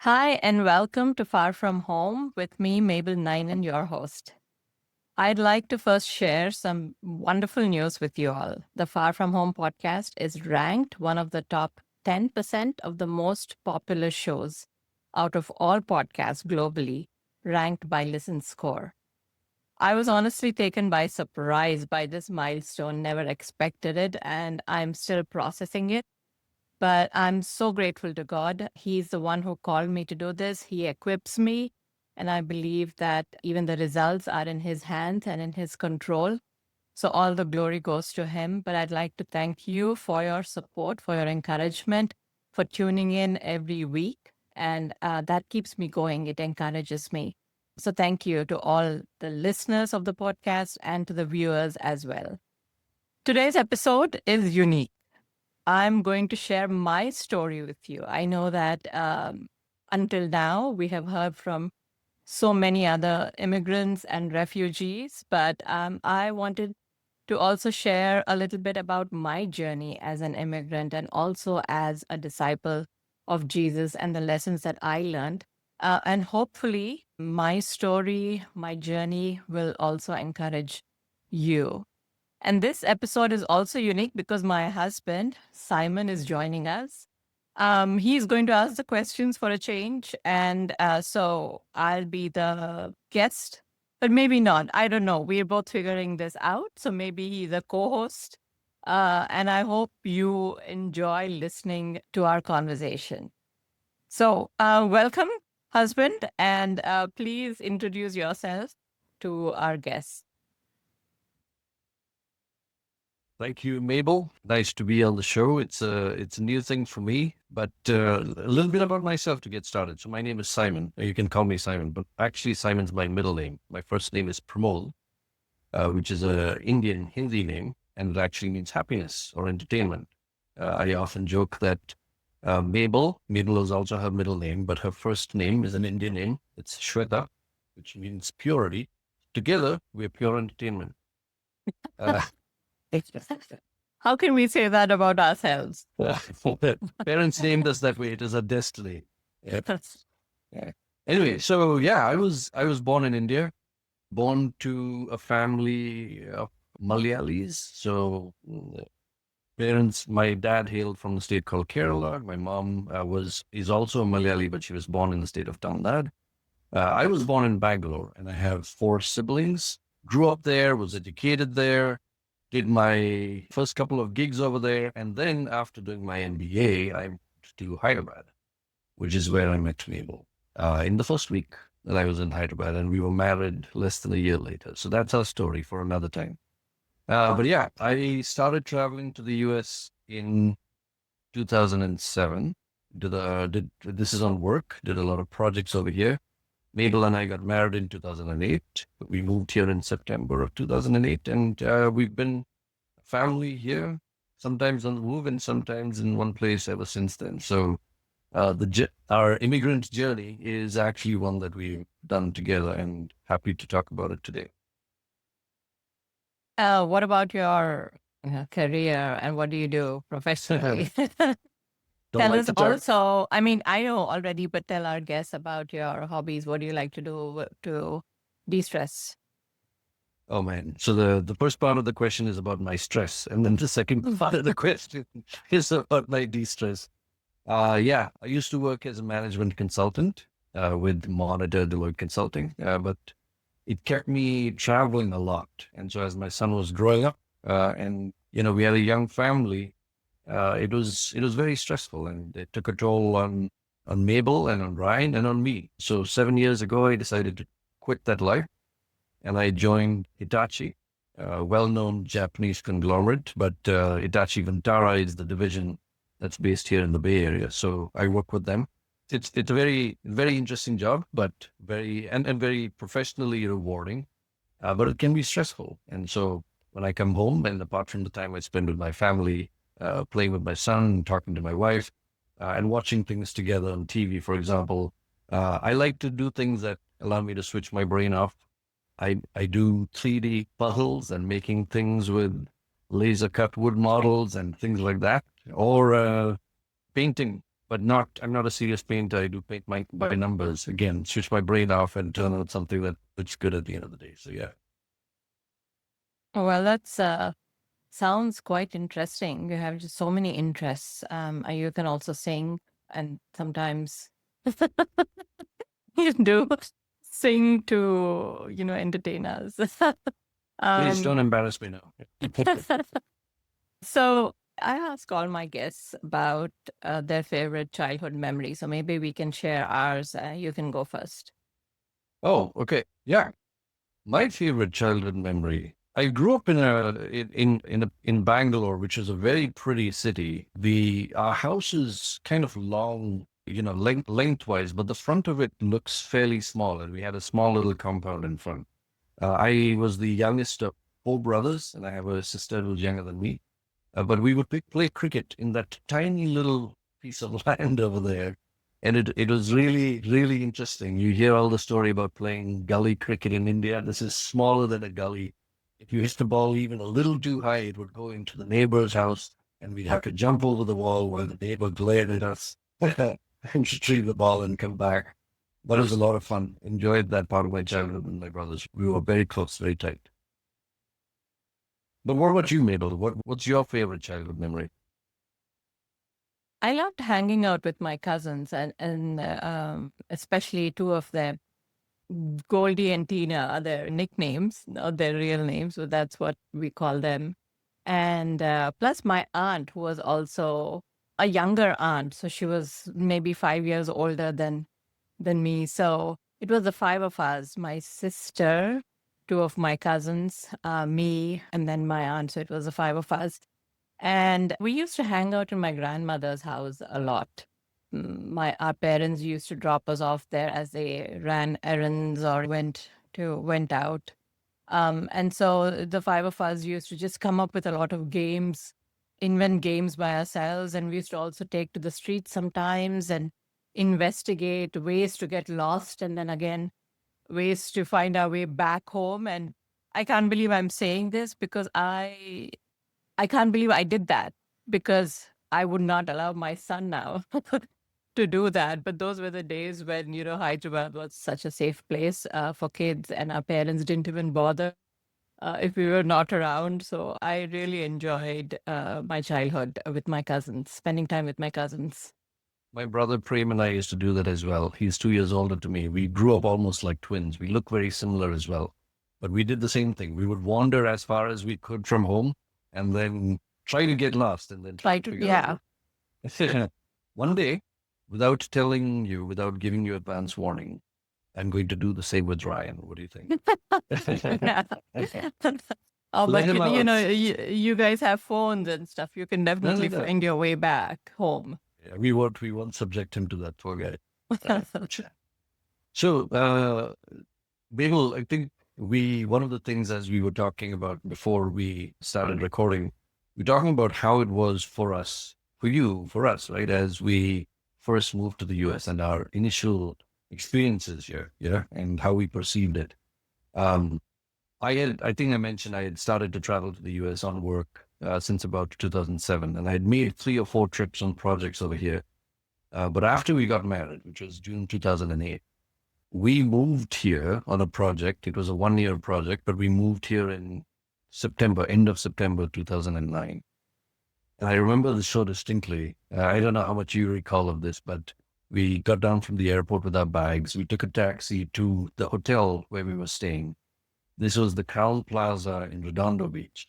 Hi, and welcome to Far From Home with me, Mabel Ninan, your host. I'd like to first share some wonderful news with you all. The Far From Home podcast is ranked one of the top 10% of the most popular shows out of all podcasts globally, ranked by Listen Score. I was honestly taken by surprise by this milestone, never expected it, and I'm still processing it. But I'm so grateful to God. He's the one who called me to do this. He equips me. And I believe that even the results are in His hands and in His control. So all the glory goes to Him. But I'd like to thank you for your support, for your encouragement, for tuning in every week. And that keeps me going. It encourages me. So thank you to all the listeners of the podcast and to the viewers as well. Today's episode is unique. I'm going to share my story with you. I know that until now, we have heard from so many other immigrants and refugees, but I wanted to also share a little bit about my journey as an immigrant and also as a disciple of Jesus and the lessons that I learned. And hopefully, my story, my journey will also encourage you. And this episode is also unique because my husband, Simon, is joining us. He's going to ask the questions for a change. And so I'll be the guest, but maybe not. I don't know. We're both figuring this out. So maybe he's a co host. And I hope you enjoy listening to our conversation. So, welcome, husband, and please introduce yourself to our guests. Thank you, Mabel. Nice to be on the show. It's a new thing for me, but a little bit about myself to get started. So my name is Simon. You can call me Simon, but actually Simon's my middle name. My first name is Pramod, which is a Indian Hindi name, and it actually means happiness or entertainment. I often joke that Mabel is also her middle name, but her first name is an Indian name. It's Shweta, which means purity. Together, we're pure entertainment. Uh, How can we say that about ourselves? Parents named us that way. It is a destiny. Yep. Yeah. Anyway, so yeah, I was born in India, born to a family of Malayalis. So parents, my dad hailed from the state called Kerala. My mom is also a Malayali, but she was born in the state of Tamil Nadu. I was born in Bangalore, and I have four siblings. Grew up there, was educated there, did my first couple of gigs over there. And then after doing my MBA, I moved to Hyderabad, which is where I met Mabel in the first week that I was in Hyderabad. And we were married less than a year later. So that's our story for another time. But yeah, I started traveling to the US in 2007. This is on work, did a lot of projects over here. Mabel and I got married in 2008. We moved here in September of 2008, and we've been family here, sometimes on the move and sometimes in one place ever since then. So our immigrant journey is actually one that we've done together, and happy to talk about it today. What about your career and what do you do professionally? Don't Tell like us to talk. also, I mean, I know already, but tell our guests about your hobbies. What do you like to do to de stress? Oh man. So the first part of the question is about my stress. And then the second part of the question is about my de-stress. Yeah, I used to work as a management consultant with Monitor Deloitte Consulting, but it kept me traveling a lot. And so as my son was growing up, and we had a young family, it was very stressful, and it took a toll on Mabel and on Ryan and on me. So 7 years ago, I decided to quit that life, and I joined Hitachi, a well-known Japanese conglomerate, but Hitachi Vantara is the division that's based here in the Bay Area. So I work with them. It's a very, very interesting job, but and very professionally rewarding, but it can be stressful. And so when I come home, and apart from the time I spend with my family, playing with my son, talking to my wife, and watching things together on TV, for example, I like to do things that allow me to switch my brain off. I do 3D puzzles and making things with laser cut wood models and things like that, or painting but I'm not a serious painter. I do paint by numbers. Again, switch my brain off and turn out something that looks good at the end of the day. So yeah. Well, that's sounds quite interesting. You have just so many interests. You can also sing, and sometimes you do sing to, entertain us. Please don't um, embarrass me now. so I ask all my guests about their favorite childhood memory. So maybe we can share ours. You can go first. Oh, okay. Yeah. My favorite childhood memory. I grew up in Bangalore, which is a very pretty city. The Our house is kind of long, lengthwise, but the front of it looks fairly small, and we had a small little compound in front. I was the youngest of four brothers, and I have a sister who's younger than me. But we would play cricket in that tiny little piece of land over there. And it was really, really interesting. You hear all the story about playing gully cricket in India. This is smaller than a gully. If you hit the ball even a little too high, it would go into the neighbor's house, and we'd have to jump over the wall while the neighbor glared at us and retrieve the ball and come back. But it was a lot of fun. Enjoyed that part of my childhood with my brothers. We were very close, very tight. But what about you, Mabel? What's your favorite childhood memory? I loved hanging out with my cousins, and especially two of them. Goldie and Tina are their nicknames, not their real names, but that's what we call them. And plus, my aunt, who was also a younger aunt, so she was maybe 5 years older than me. So it was the five of us: my sister, two of my cousins, me, and then my aunt. So it was the five of us, and we used to hang out in my grandmother's house a lot. Our parents used to drop us off there as they ran errands or went out. And so the five of us used to just come up with a lot of games, invent games by ourselves, and we used to also take to the streets sometimes and investigate ways to get lost, and then again ways to find our way back home. And I can't believe I'm saying this because I can't believe I did that, because I would not allow my son now to do that. But those were the days when, Hyderabad was such a safe place for kids, and our parents didn't even bother if we were not around. So I really enjoyed my childhood with my cousins, spending time with my cousins. My brother Prem and I used to do that as well. He's 2 years older to me. We grew up almost like twins. We look very similar as well. But we did the same thing. We would wander as far as we could from home and then try to get lost and then try Try to to, figure out yeah. one day, without telling you, without giving you advance warning, I'm going to do the same with Ryan. What do you think? Yeah. Oh, Let but him out. you guys have phones and stuff. You can No, no, definitely no. find your way back home. Yeah, we won't subject him to that, poor guy. So, Behul, I think one of the things, as we were talking about before we started recording, we're talking about how it was for us, for us, right? As we first moved to the US and our initial experiences here, yeah, and how we perceived it. Um, I think I mentioned I had started to travel to the US on work since about 2007, and I had made 3 or 4 trips on projects over here. But after we got married, which was June 2008, we moved here on a project. It was a 1 year project, but we moved here in end of September 2009. And I remember this so distinctly. I don't know how much you recall of this, but we got down from the airport with our bags. We took a taxi to the hotel where we were staying. This was the Crown Plaza in Redondo Beach.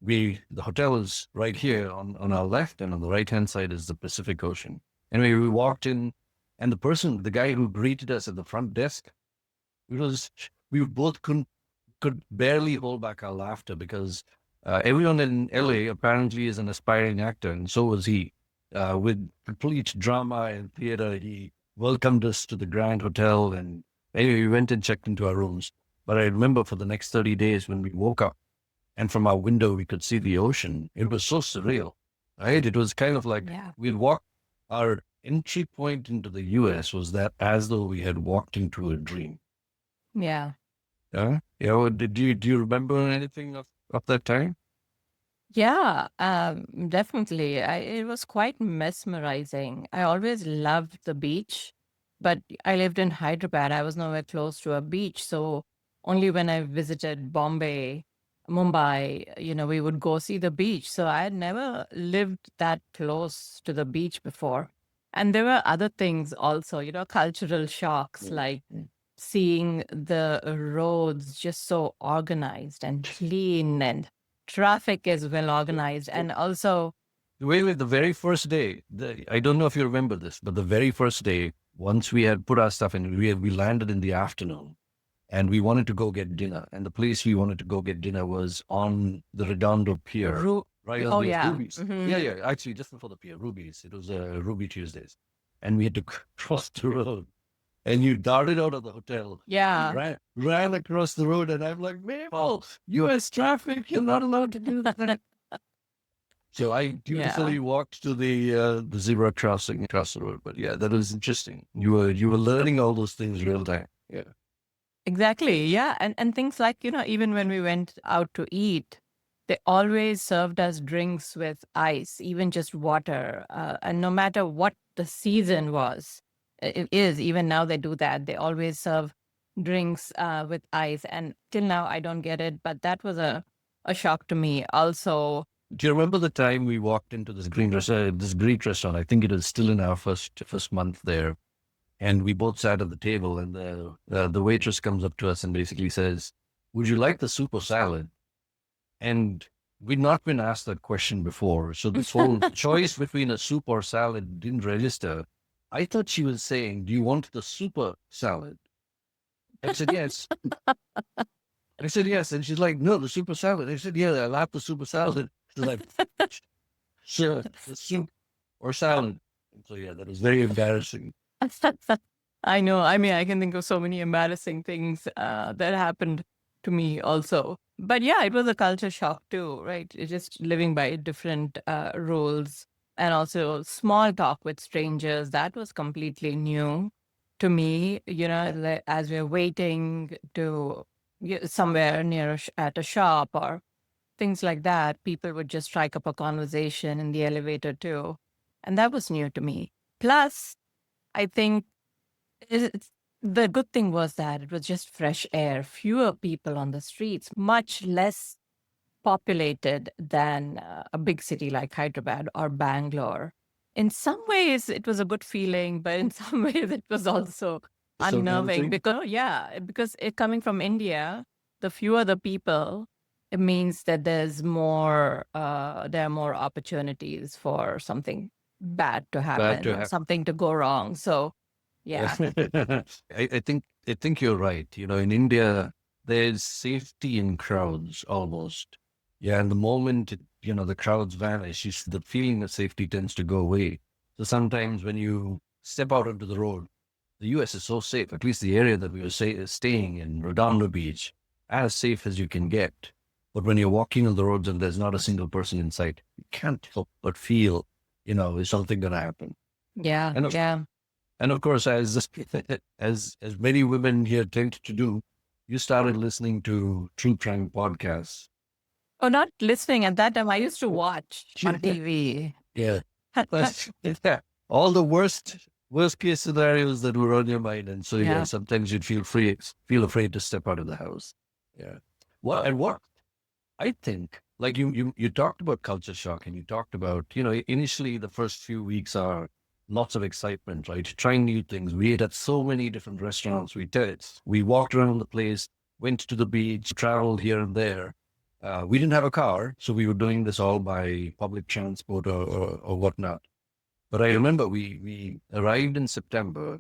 The hotel is right here on our left, and on the right hand side is the Pacific Ocean. Anyway, we walked in, and the guy who greeted us at the front desk, it was we both could barely hold back our laughter because everyone in LA apparently is an aspiring actor, and so was he. With complete drama and theater, he welcomed us to the Grand Hotel, and anyway, we went and checked into our rooms. But I remember for the next 30 days when we woke up, and from our window we could see the ocean. It was so surreal, right? It was kind of like Yeah. we'd walk. Our entry point into the US was that as though we had walked into a dream. Yeah. Yeah. Do you remember anything of that time? Yeah, definitely. It was quite mesmerizing. I always loved the beach, but I lived in Hyderabad. I was nowhere close to a beach. So only when I visited Bombay, Mumbai, we would go see the beach. So I had never lived that close to the beach before. And there were other things also, cultural shocks, like seeing the roads just so organized and clean, and traffic is well organized. And also, Wait, the very first day, I don't know if you remember this, but the very first day, once we had put our stuff in, we landed in the afternoon and we wanted to go get dinner. And the place we wanted to go get dinner was on the Redondo Pier, Ru- right on oh, the yeah. Rubies. Hmm. Yeah, actually, just before the pier, Rubies. It was Ruby Tuesdays. And we had to cross the road. And you darted out of the hotel, Yeah. ran across the road. And I'm like, Mabel, US traffic, you're not allowed to do that. So I Yeah. dutifully walked to the zebra crossing across the road. But yeah, that was interesting. You were learning all those things real time. Yeah. Exactly. Yeah. And things like, even when we went out to eat, they always served us drinks with ice, even just water. And no matter what the season was, it is, even now they do that. They always serve drinks with ice. And till now, I don't get it. But that was a shock to me. Also, Do you remember the time we walked into this Greek restaurant? I think it was still in our first month there, and we both sat at the table, and the waitress comes up to us and basically says, "Would you like the soup or salad?" And we'd not been asked that question before, so this whole choice between a soup or salad didn't register. I thought she was saying, "Do you want the super salad?" I said, "Yes." I said, "Yes," and she's like, "No, the super salad." I said, "Yeah, I like the super salad." She's like, "Sure, the soup or salad." So yeah, that was very embarrassing. I know. I mean, I can think of so many embarrassing things that happened to me also. But yeah, it was a culture shock too, right? It's just living by different rules, and also small talk with strangers. That was completely new to me. As we're waiting to somewhere near at a shop or things like that, people would just strike up a conversation in the elevator too. And that was new to me. Plus, I think the good thing was that it was just fresh air, fewer people on the streets, much less populated than a big city like Hyderabad or Bangalore. In some ways, it was a good feeling, but in some ways, it was also So unnerving dancing. because, yeah, because coming from India, the fewer the people, it means that there are more opportunities for something bad to Bad happen to or have. something to go wrong. So, Yeah. yeah. I think you're right. In India, there's safety in crowds almost. Yeah, and the moment the crowds vanish, the feeling of safety tends to go away. So sometimes when you step out onto the road, the U.S. is so safe. At least the area that we were staying in, Redondo Beach, as safe as you can get. But when you're walking on the roads and there's not a single person in sight, you can't help but feel, is something going to happen. Yeah. And Yeah. and of course, as many women here tend to do, you started listening to true crime podcasts. Oh, not listening at that time. I used to watch on TV. Yeah, yeah, all the worst case scenarios that were on your mind, and so yeah, Yeah. sometimes you'd feel afraid to step out of the house. Yeah, what I think, like you talked about culture shock, and you talked about initially the first few weeks are lots of excitement, right? Trying new things. We ate at so many different restaurants. We walked around the place, went to the beach, traveled here and there. We didn't have a car, so we were doing this all by public transport or whatnot. But I remember we arrived in September,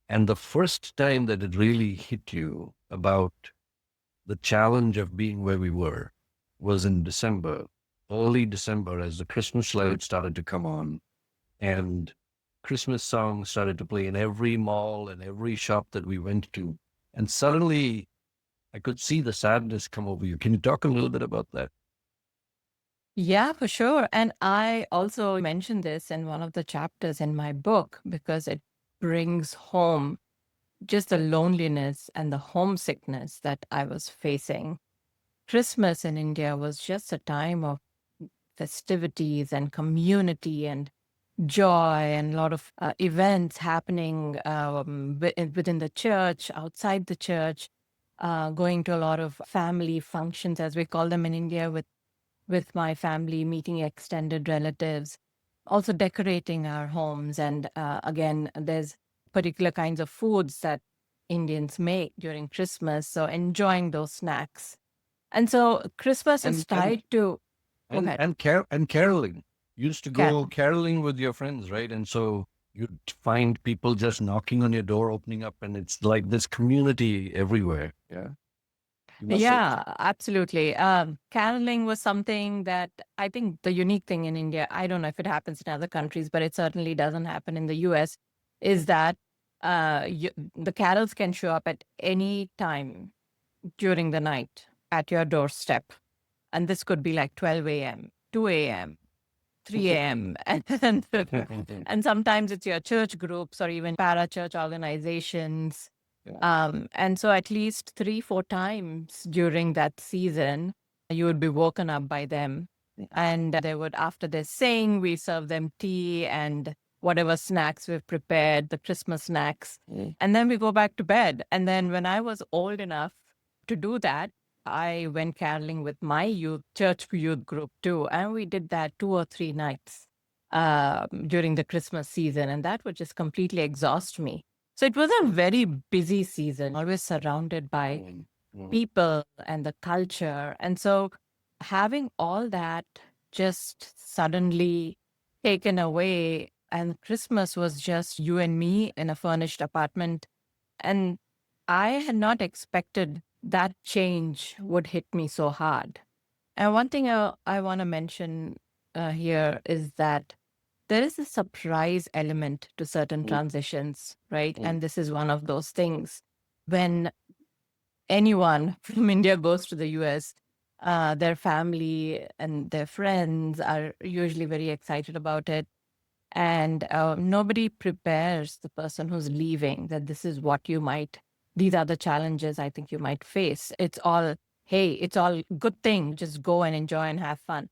and the first time that it really hit you about the challenge of being where we were was in December, early December, as the Christmas lights started to come on and Christmas songs started to play in every mall and every shop that we went to. And suddenly I could see the sadness come over you. Can you talk a little bit about that? Yeah, for sure. And I also mentioned this in one of the chapters in my book because it brings home just the loneliness and the homesickness that I was facing. Christmas in India was just a time of festivities and community and joy and a lot of events happening within the church, outside the church, going to a lot of family functions, as we call them in India, with my family, meeting extended relatives, also decorating our homes. And again, there's particular kinds of foods that Indians make during Christmas. So enjoying those snacks. And so Christmas is And and tied to, go and ahead, and caroling. You used to go Carol. caroling with your friends, right? And so you'd find people just knocking on your door, opening up, and it's like this community everywhere. Yeah, you must have. Yeah, absolutely. Caroling was something that I think the unique thing in India, I don't know if it happens in other countries, but it certainly doesn't happen in the US, is that the carols can show up at any time during the night at your doorstep. And this could be like 12 a.m., 2 a.m., 3 a.m. And sometimes it's your church groups or even para church organizations. Yeah. And so at least 3, 4 times during that season, you would be woken up by them. And they would, after they sing, we serve them tea and whatever snacks we've prepared, the Christmas snacks. And then we go back to bed. And then when I was old enough to do that, I went caroling with my church youth group too. And we did that 2 or 3 nights during the Christmas season. And that would just completely exhaust me. So it was a very busy season, always surrounded by people and the culture. And so having all that just suddenly taken away, and Christmas was just you and me in a furnished apartment. And I had not expected that change would hit me so hard. And one thing I want to mention here is that there is a surprise element to certain transitions, right? And this is one of those things. When anyone from India goes to the US, their family and their friends are usually very excited about it. And nobody prepares the person who's leaving that this is what these are the challenges I think you might face. It's all, hey, it's all good thing. Just go and enjoy and have fun.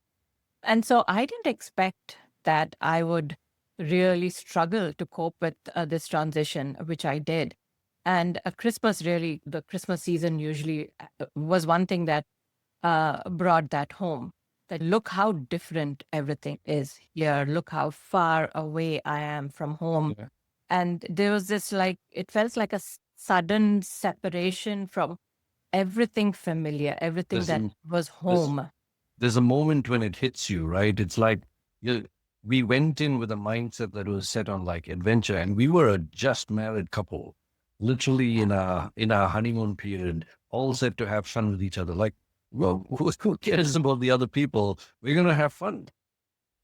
And so I didn't expect that I would really struggle to cope with this transition, which I did. And the Christmas season usually was one thing that brought that home. That look how different everything is here. Look how far away I am from home. Yeah. And there was this it felt like a sudden separation from everything familiar, everything There's that a, was there's, home. there's a moment when it hits you, right? It's like you, we went in with a mindset that was set on like adventure, and we were a just married couple, literally in our honeymoon period, all set to have fun with each other. Like, well, who cares about the other people? We're gonna have fun.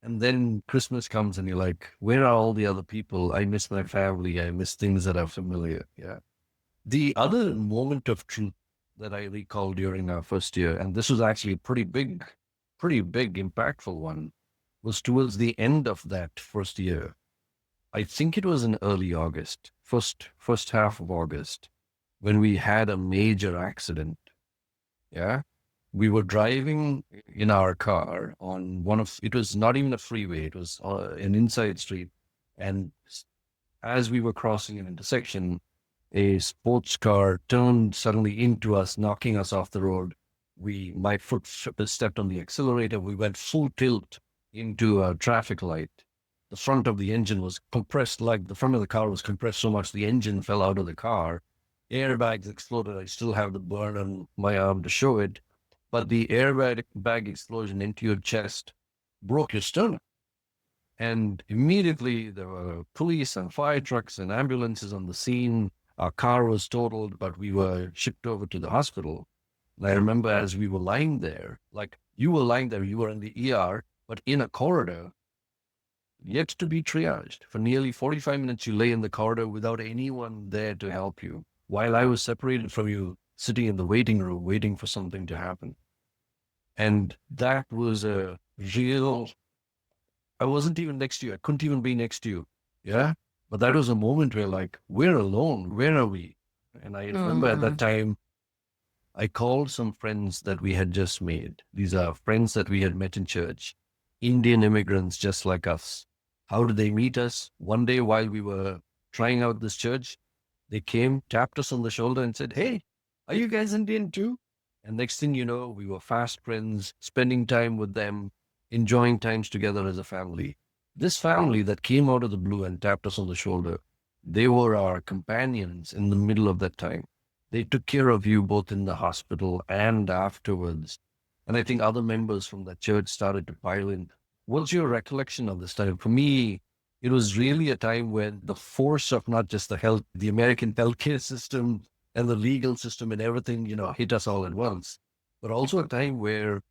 And then Christmas comes, and you're like, where are all the other people? I miss my family. I miss things that are familiar. Yeah. The other moment of truth that I recall during our first year, and this was actually a pretty big, impactful one, was towards the end of that first year. I think it was in early August, first half of August, when we had a major accident. Yeah. We were driving in our car on it was not even a freeway, it was an inside street. And as we were crossing an intersection, a sports car turned suddenly into us, knocking us off the road. My foot stepped on the accelerator. We went full tilt into a traffic light. The front of the engine was compressed, like the front of the car was compressed so much the engine fell out of the car. Airbags exploded. I still have the burn on my arm to show it. But the airbag explosion into your chest broke your sternum. And immediately there were police and fire trucks and ambulances on the scene. Our car was totaled, but we were shipped over to the hospital. And I remember as we were lying there, like you were lying there, you were in the ER, but in a corridor, yet to be triaged. For nearly 45 minutes, you lay in the corridor without anyone there to help you, while I was separated from you, sitting in the waiting room, waiting for something to happen. And that was a real, I wasn't even next to you. I couldn't even be next to you. Yeah. But that was a moment where like, we're alone. Where are we? And I remember at that time, I called some friends that we had just made. These are friends that we had met in church. Indian immigrants just like us. How did they meet us? One day while we were trying out this church, they came, tapped us on the shoulder and said, "Hey, are you guys Indian too?" And next thing you know, we were fast friends, spending time with them, enjoying times together as a family. This family that came out of the blue and tapped us on the shoulder, they were our companions in the middle of that time. They took care of you both in the hospital and afterwards. And I think other members from that church started to pile in. What's your recollection of this time? For me, it was really a time when the force of not just the American healthcare system and the legal system and everything, hit us all at once, but also a time where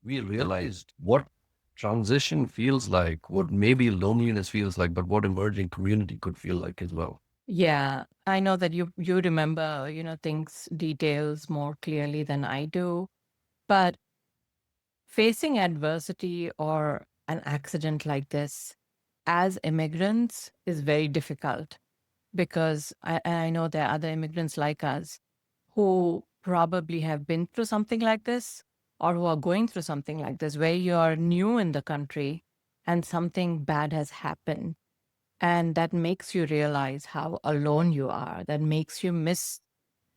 we realized what transition feels like, what maybe loneliness feels like, but what emerging community could feel like as well. Yeah, I know that you remember, things, details more clearly than I do. But facing adversity or an accident like this as immigrants is very difficult because I know there are other immigrants like us who probably have been through something like this or who are going through something like this, where you're new in the country and something bad has happened. And that makes you realize how alone you are, that makes you miss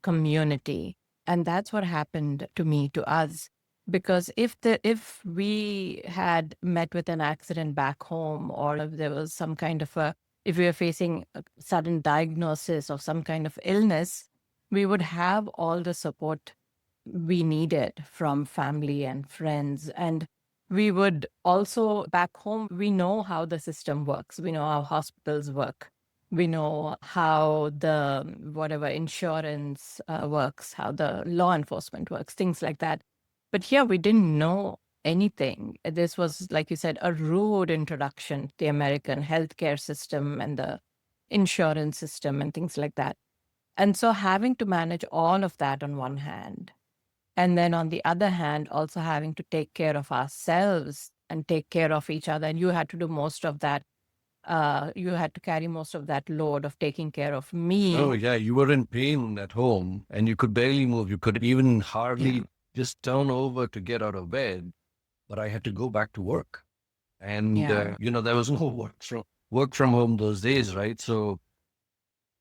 community. And that's what happened to me, to us. Because if we had met with an accident back home, or if there was some kind of if we were facing a sudden diagnosis of some kind of illness, we would have all the support we needed from family and friends. And we would also, back home, we know how the system works. We know how hospitals work. We know how the whatever insurance works, how the law enforcement works, things like that. But here we didn't know anything. This was, like you said, a rude introduction to the American healthcare system and the insurance system and things like that. And so having to manage all of that on one hand, and then on the other hand, also having to take care of ourselves and take care of each other. And you had to do most of that. You had to carry most of that load of taking care of Oh, me. yeah, you were in pain at home and you could barely move. You could even Yeah. hardly just turn over to get out of bed. But I had to go back to work. And, Yeah. there was no work from home those days, right? So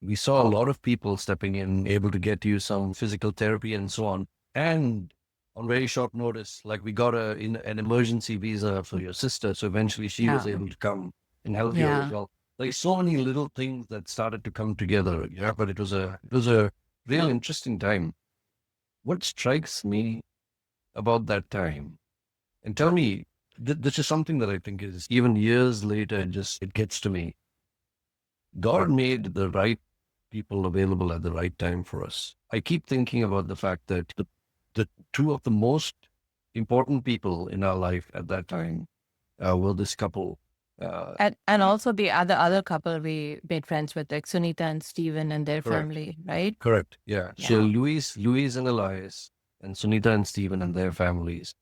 we saw a lot of people stepping in, able to get you some physical therapy and so on. And on very short notice, like we got an emergency visa for your sister. So eventually she was Yeah. able to come and help you as Yeah. well. Like so many little things that started to come together. Yeah, but it was a real interesting time. What strikes me about that time, and tell me, this is something that I think is even years later, it gets to me. God made the right people available at the right time for us. I keep thinking about the fact that the two of the most important people in our life at that time were this couple. Uh, And also the other couple we made friends with, like Sunita and Steven and their correct, family, right? correct. Yeah. So Yeah. Louise and Elias, and Sunita and Stephen and their families.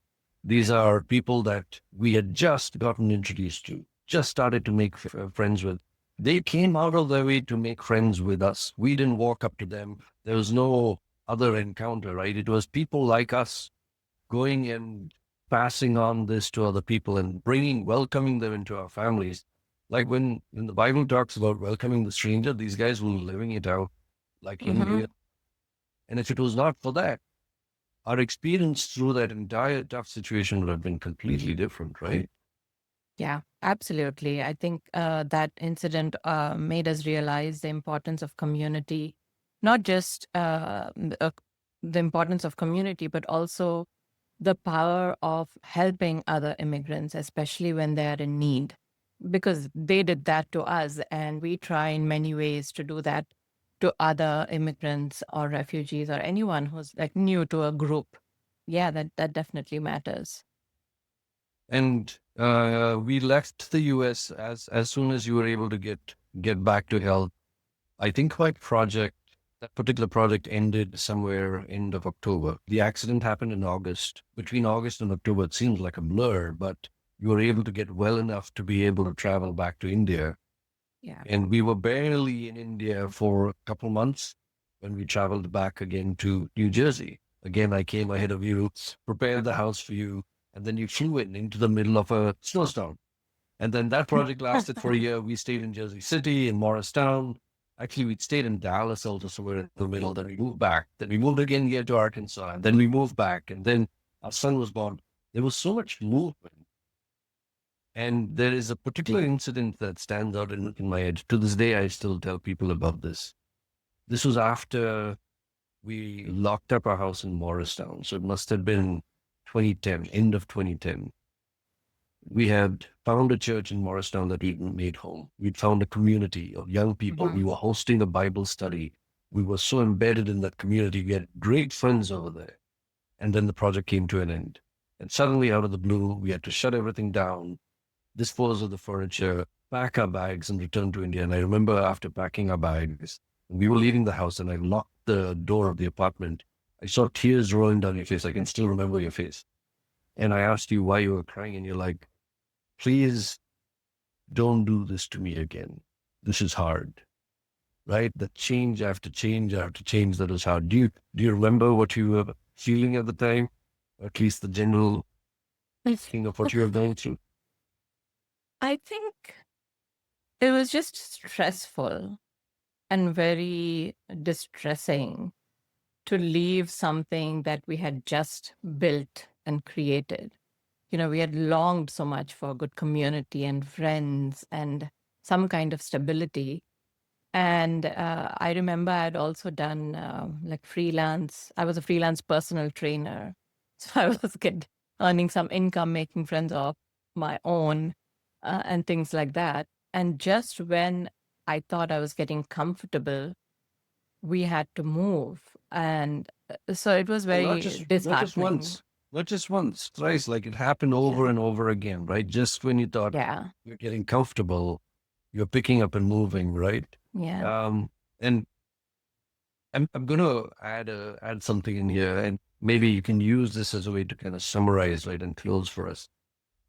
These are people that we had just gotten introduced to, just started to make friends with. They came out of their way to make friends with us. We didn't walk up to them. There was no other encounter, right? It was people like us going and passing on this to other people and welcoming them into our families. Like when the Bible talks about welcoming the stranger, these guys were living it out like Hmm. India. And if it was not for that, our experience through that entire tough situation would have been completely different, right? Yeah, absolutely. I think that incident made us realize the importance of community, not just the importance of community, but also the power of helping other immigrants, especially when they are in need, because they did that to us. And we try in many ways to do that to other immigrants or refugees or anyone who's like new to a group. Yeah, that definitely matters. And we left the US as soon as you were able to get back to health. I think that particular project ended somewhere end of October. The accident happened in August. Between August and October, it seems like a blur, but you were able to get well enough to be able to travel back to India. Yeah. And we were barely in India for a couple months when we traveled back again to New Jersey. Again, I came ahead of you, prepared the house for you. and then you flew into the middle of a snowstorm. And then that project lasted for a year. We stayed in Jersey City, in Morristown. Actually, we stayed in Dallas also, so we're in the middle. Then we moved back. Then we moved again here to Arkansas. And then we moved back. And then our son was born. There was so much movement. And there is a particular incident that stands out in my head. To this day, I still tell people about this. This was after we locked up our house in Morristown. So it must have been 2010, end of 2010. We had found a church in Morristown that we made home. We'd found a community of young people. We were hosting a Bible study. We were so embedded in that community. We had great friends over there. And then the project came to an end. And suddenly, out of the blue, we had to shut everything down, dispose of the furniture, pack our bags, and return to India. And I remember after packing our bags, we were leaving the house, and I locked the door of the apartment. I saw tears rolling down your face. I can still remember your face. And I asked you why you were crying, and you're like, please don't do this to me again. This is hard, right? The change after change after change that was hard. Do you remember what you were feeling at the time? Or at least the general thing of what you were going through? I think it was just stressful and very distressing to leave something that we had just built and created. We had longed so much for a good community and friends and some kind of stability. And I remember I had also done like freelance. I was a freelance personal trainer. So I was earning some income, making friends of my own and things like that. And just when I thought I was getting comfortable, we had to move. And so it was Well, very disheartening. not just once, thrice. Like it happened over Yeah. and over again, right? Just when you thought Yeah. you're getting comfortable, you're picking up and moving, right? Yeah. And I'm going to add something in here, and maybe you can use this as a way to kind of summarize, right, and close for us.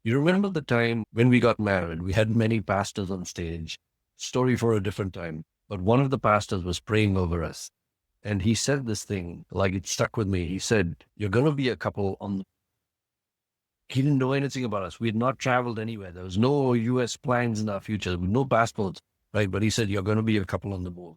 You remember the time when we got married? We had many pastors on stage. Story for a different time. But one of the pastors was praying over us, and he said this thing, like it stuck with me. He said, "You're going to be a couple on." He didn't know anything about us. We had not traveled anywhere. There was no U.S. plans in our future, with no passports, right? But he said, "You're going to be a couple on the move."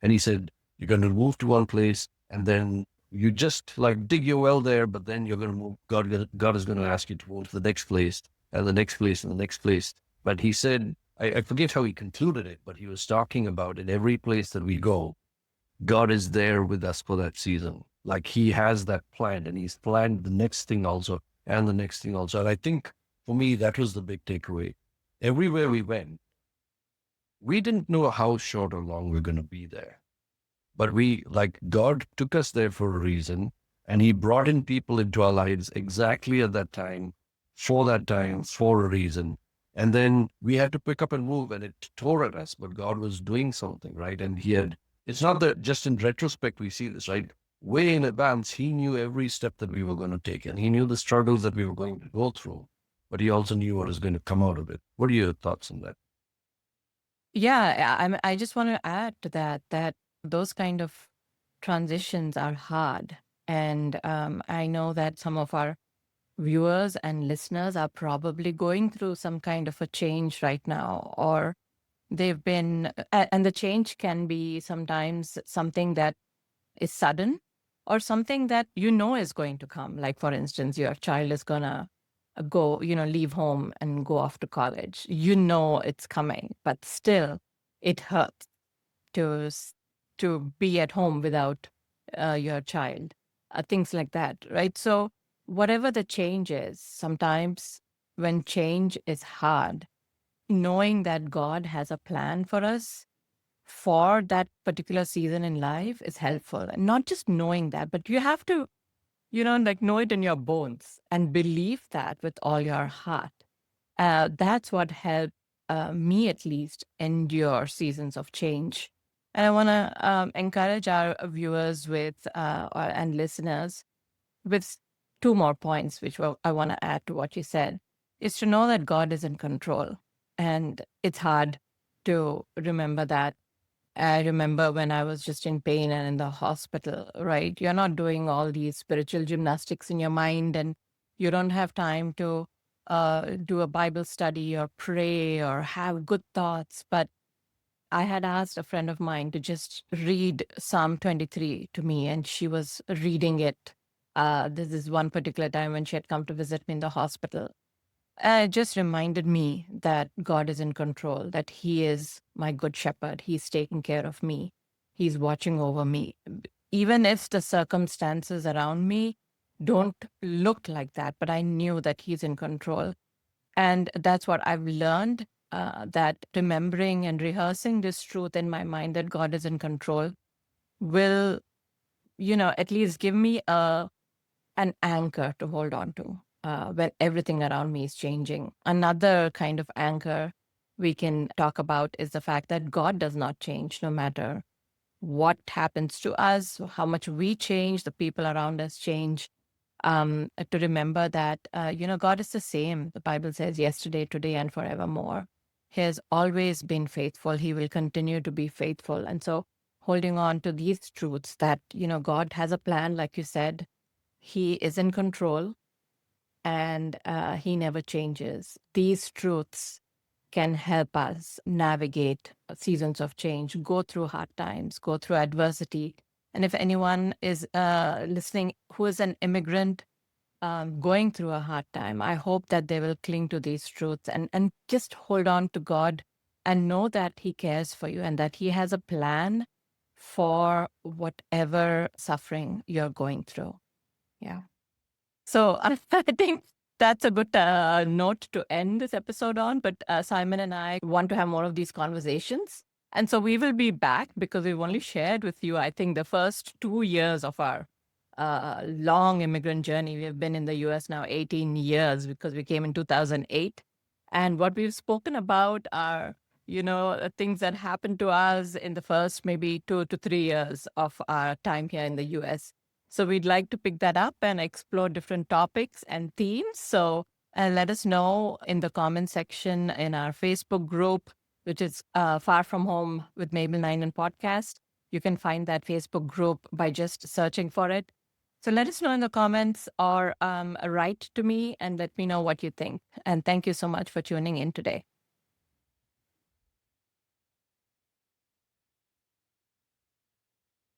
And he said, "You're going to move to one place, and then you just like dig your well there, but then you're going to move. God is going to ask you to move to the next place, and the next place, and the next place." But he said, I forget how he concluded it, but he was talking about in every place that we go, God is there with us for that season. Like he has that plan, and he's planned the next thing also, and the next thing also. And I think for me, that was the big takeaway. Everywhere we went, we didn't know how short or long we're going to be there. But God took us there for a reason, and he brought in people into our lives exactly at that time, for a reason. And then we had to pick up and move, and it tore at us, but God was doing something, right? And it's not that just in retrospect we see this, right? Way in advance, he knew every step that we were going to take, and he knew the struggles that we were going to go through, but he also knew what was going to come out of it. What are your thoughts on that? Yeah, I just want to add to that those kind of transitions are hard. And I know that some of our viewers and listeners are probably going through some kind of a change right now, or they've been, and the change can be sometimes something that is sudden or something that is going to come. Like, for instance, your child is going to go, leave home and go off to college. It's coming, but still it hurts to to be at home without your child, things like that, right? So whatever the change is, sometimes when change is hard, knowing that God has a plan for us for that particular season in life is helpful. And not just knowing that, but you have to, like know it in your bones and believe that with all your heart. That's what helped me at least endure seasons of change. And I want to encourage our viewers and listeners with two more points, which I want to add to what you said, is to know that God is in control. And it's hard to remember that. I remember when I was just in pain and in the hospital, right? You're not doing all these spiritual gymnastics in your mind and, You don't have time to do a Bible study or pray or have good thoughts. But I had asked a friend of mine to just read Psalm 23 to me, and she was reading it. This is one particular time when she had come to visit me in the hospital. It just reminded me that God is in control, that He is my good shepherd. He's taking care of me, He's watching over me. Even if the circumstances around me don't look like that, but I knew that He's in control. And that's what I've learned, that remembering and rehearsing this truth in my mind that God is in control will, at least give me an anchor to hold on to when everything around me is changing. Another kind of anchor we can talk about is the fact that God does not change no matter what happens to us, how much we change, the people around us change. To remember that, God is the same. The Bible says yesterday, today, and forevermore. He has always been faithful. He will continue to be faithful. And so holding on to these truths that, God has a plan, like you said, He is in control, and He never changes. These truths can help us navigate seasons of change, go through hard times, go through adversity. And if anyone is listening who is an immigrant, going through a hard time, I hope that they will cling to these truths and just hold on to God and know that He cares for you and that He has a plan for whatever suffering you're going through. Yeah. So I think that's a good note to end this episode on. But Simon and I want to have more of these conversations. And so we will be back because we've only shared with you, I think, the first 2 years of our long immigrant journey. We have been in the US now 18 years because we came in 2008. And what we've spoken about are, things that happened to us in the first maybe 2 to 3 years of our time here in the US. So we'd like to pick that up and explore different topics and themes. So let us know in the comment section in our Facebook group, which is Far From Home with Mabel Ninan podcast. You can find that Facebook group by just searching for it. So let us know in the comments or write to me and let me know what you think. And thank you so much for tuning in today.